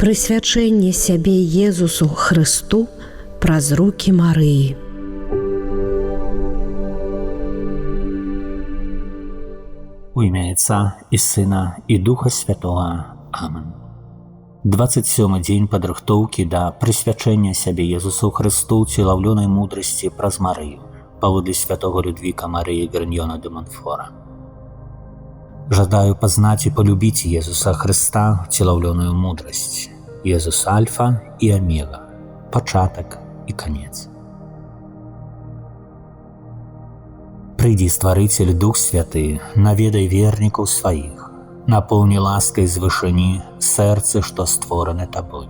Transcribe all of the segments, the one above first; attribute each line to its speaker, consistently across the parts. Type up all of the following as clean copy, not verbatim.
Speaker 1: прысвячэнне сябе Езусу Хрысту праз рукі Марыі.
Speaker 2: У імя Отца і Сына і Духа Святого. Амен. 27 дзень падрыхтоўкі да прысвячэння сябе Езусу Хрысту цілаўлёнай мудрасці праз Марыю паводле святого Людвіка Марыі Гриньона де Монфора. Жадаю пазнаць і полюбіць Езуса Хрыста, цілаўлёную мудрасць. Езус Альфа і Омега, пачатак і канец. Прыйдзі, Стварыцель, Дух Святы, наведай вернікаў сваіх, напоўні ласкай з вышыні сэрцы, што створаны Табой.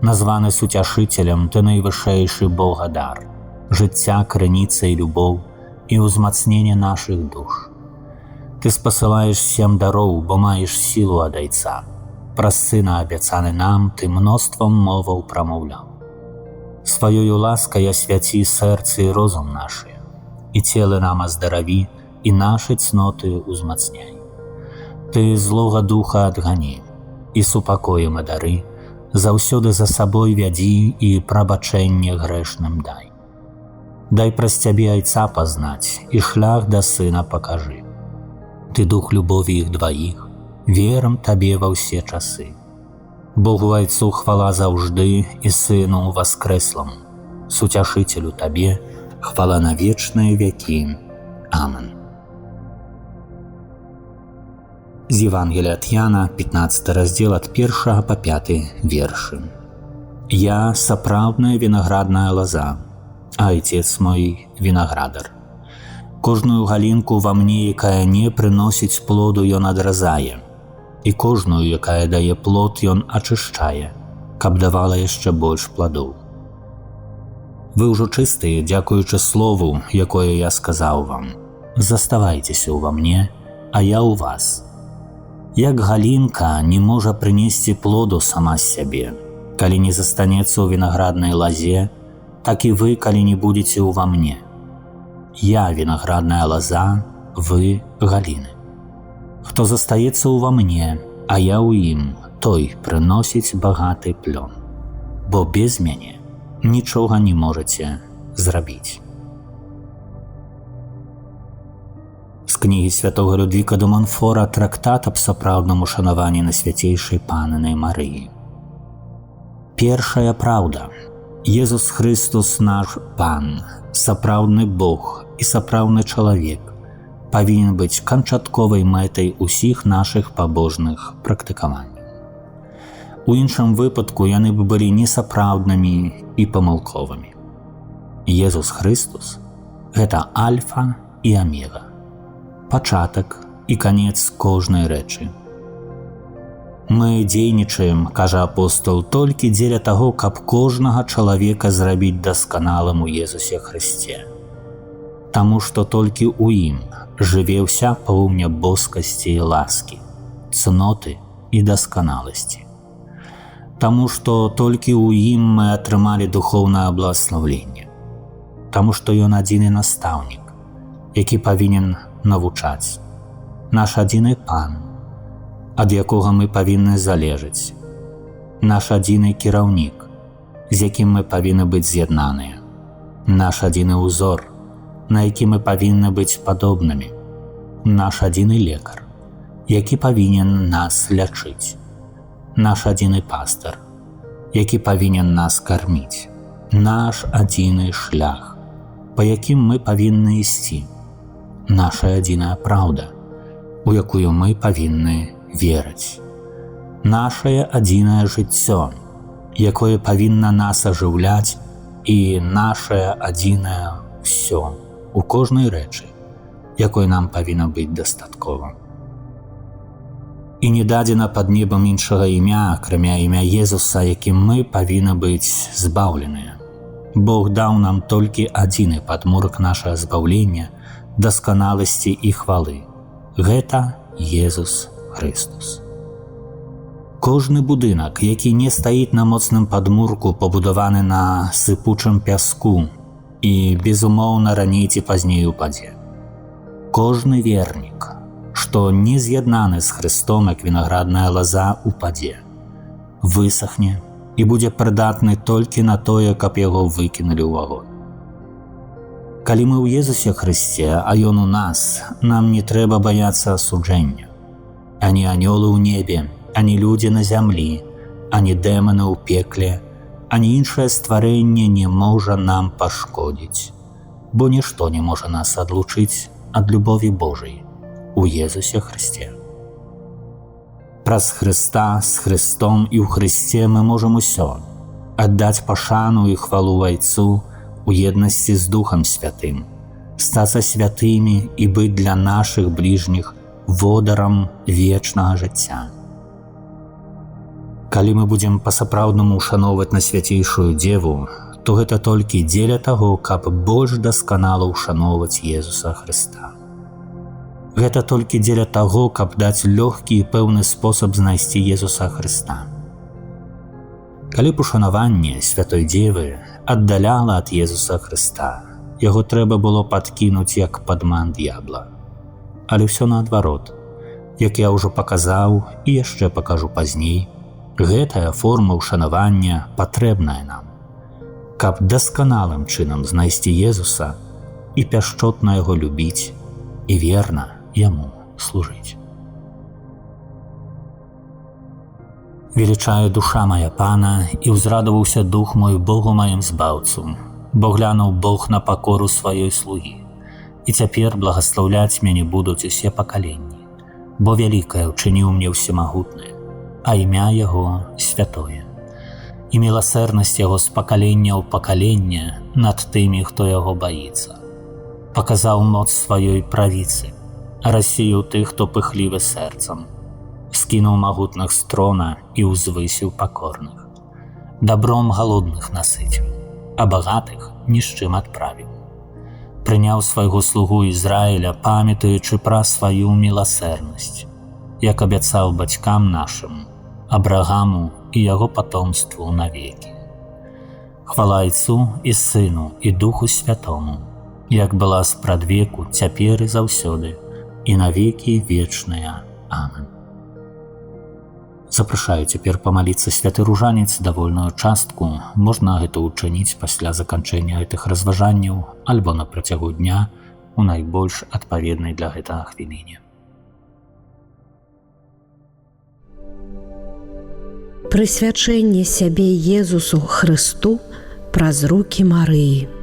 Speaker 2: Названы суцяшыцелем Ты найвышэйшы Богадар, жыцця, крыніца і любоў і ўзмацненне нашых душ. Ты спасылаеш 7 дароў, бо маеш сілу ад Айца. Праз Сына абяцаны нам Ты мноствам моваў прамаўляў. Сваёю ласкай асвяці сэрцы і розум нашыя, і целы нам аздараві, і нашы цноты ўзмацняй. Ты злога духа адгані, і супакоем і дары, заўсёды за сабой вядзі і прабачэнне грэшным дай. Дай праз Цябе Айца пазнаць, і шлях да Сына пакажы. Ты дух любові іх дваіх, верам Табе ва ўсе часы. Богу Айцу хвала заўжды і Сыну воскресламу, суцяшыцелю Табе хвала на вечныя вякі. Амен. З Євангелія ад Яна, 15 раздзел ад 1 па 5 вершы. Я сапраўдная вінаградная лаза, а Айцец мой вінаградар. Кожную галінку ва мне, якая не прыносіць плоду, ён адразае, і кожную, якая дае плод, ён ачышчае, каб давала яшчэ больш пладоў. Вы ўжо чыстыя, дзякуючы слову, якое я сказаў вам. Заставайцеся ўва мне, а я ў вас. Як галінка не можа прынесці плоду сама з сябе, калі не застанецца ў вінаграднай лазе, так і вы, калі не будзеце ўва мне. Я вінаградная лаза, вы галіны. Хто застаецца ўва мне, а я ў ім, той прыносіць багаты плён, бо без мяне нічога не можаце зрабіць. З кнігі святого Людвіка де Монфора трактат аб сапраўдным ушанаванні Найсвяцейшай Панны Марыі. Першая праўда. Езус Христос наш Пан, сапраўдны Бог і сапраўдны чалавек, павінен быць канчатковай мэтай усіх нашых пабожных практыкаванняў. У іншым выпадку яны б былі несапраўднымі і памылковымі. Езус Христос – гэта Альфа і Омега, пачатак і канец кожнай рэчы. Мы дзейнічаем, кажа апостол, толькі дзеля таго, каб кожнага чалавека зрабіць дасканалым у Езусе Хрысце. Таму што толькі ў ім жыве ўся паўня боскасці і ласкі, цноты і дасканаласці. Таму што толькі ў ім мы атрымалі духоўнае благаславенне. Таму што ён адзіны настаўнік, які павінен навучаць. Наш адзіны Пан, ад якога мы павінны залежаць. Наш адзіны кіраўнік, з якім мы павінны быць з'яднаныя. Наш адзіны ўзор, на які мы павінны быць падобнымі. Наш адзіны лекар, які павінен нас лячыць. Наш адзіны пастар, які павінен нас карміць. Наш адзіны шлях, па якім мы павінны ісці. Наша адзіная праўда, у якую мы павінны верыць. Нашае адзінае жыццё, якое павінна нас ажыўляць, і нашае адзінае ўсё у кожнай рэчы, якой нам павінна быць дастаткова. І не дадзена пад небам іншага імя, акрамя імя Езуса, якім мы павінны быць збаўленыя. Бог даў нам толькі адзіны падмурак нашага збаўлення, дасканаласці і хвалы. Гэта Езус Христос. Кожны будынак, які не стаіць на моцным падмурку, пабудаваны на сыпучым пяску і, безумоўна, раней ці пазней упадзе. Кожны вернік, што не з'яднаны з Христом, як вінаградная лаза, упадзе. высохне і будзе прыдатны толькі на тое, каб яго выкінулі ў агонь. Калі мы ў Езусе Хрысце, а Ён у нас, нам не трэба баяцца асуджэння. Ані анёлы ў небе, ані людзі на зямлі, ані дэманы ў пекле, ані іншае стварэнне не можа нам пашкодзіць, бо нішто не можа нас адлучыць ад любові Божай у Езусе Хрысце. Праз Хрыста, з Хрыстом і ў Хрысце мы можам усё – аддаць пашану і хвалу Айцу у еднасці з Духам Святым, стацца святымі і быць для нашых бліжніх водарам вечнага жыцця. Калі мы будзем па-сапраўднаму ушаноўваць Найсвяцейшую Дзеву, то гэта толькі дзеля таго, каб больш дасканала ушаноўваць Езуса Хрыста. Гэта толькі дзеля таго, каб даць лёгкі і пэўны спосаб знайсці Езуса Хрыста. Калі б ушанаванне Святой Дзевы аддаляла ад Езуса Хрыста, яго трэба было падкінуць як падман д'ябла. Але ўсё наадварот. Як я ўжо паказаў і яшчэ пакажу пазней, гэтая форма ушанавання патрэбная нам, каб дасканалым чынам знайсці Езуса і пяшчотна яго любіць і верна яму служыць. Велічае душа моя Пана, і ўзрадаваўся дух мой Богу маім збаўцу, бо глянуў Бог на пакору сваёй слугі. І цяпер благаслаўляць мяне будуць усе пакаленні, бо вялікае ўчыніў мне ўсемагутнае, а імя яго святое. І міласэрнасць яго з пакалення ў пакаленне над тымі, хто яго баіцца. Паказаў моц сваёй правіцы, рассеяў тых, хто пыхлівы сэрцам, скінуў магутных з трона і ўзвысіў пакорных. Дабром галодных насыціў, а багатых ні з чым адправіў. Прыняў свайго слугу Ізраіля, памятаючы пра сваю міласэрнасць, як абяцаў бацькам нашым, Абрагаму і яго патомству навекі. Хвала Айцу і Сыну і Духу Святому, як была спрадвеку, цяпер і заўсёды, і навекі вечныя. Амен. Запрашаю цяпер памаліцца святы ружанец давольную частку. Можна гэта ўчыніць пасля заканчэння гэтых разважанняў альбо на працягу дня у найбольш адпаведнай для гэтага хвіліне.
Speaker 1: Прысвячэнне сябе Езусу Хрысту праз рукі Марыі.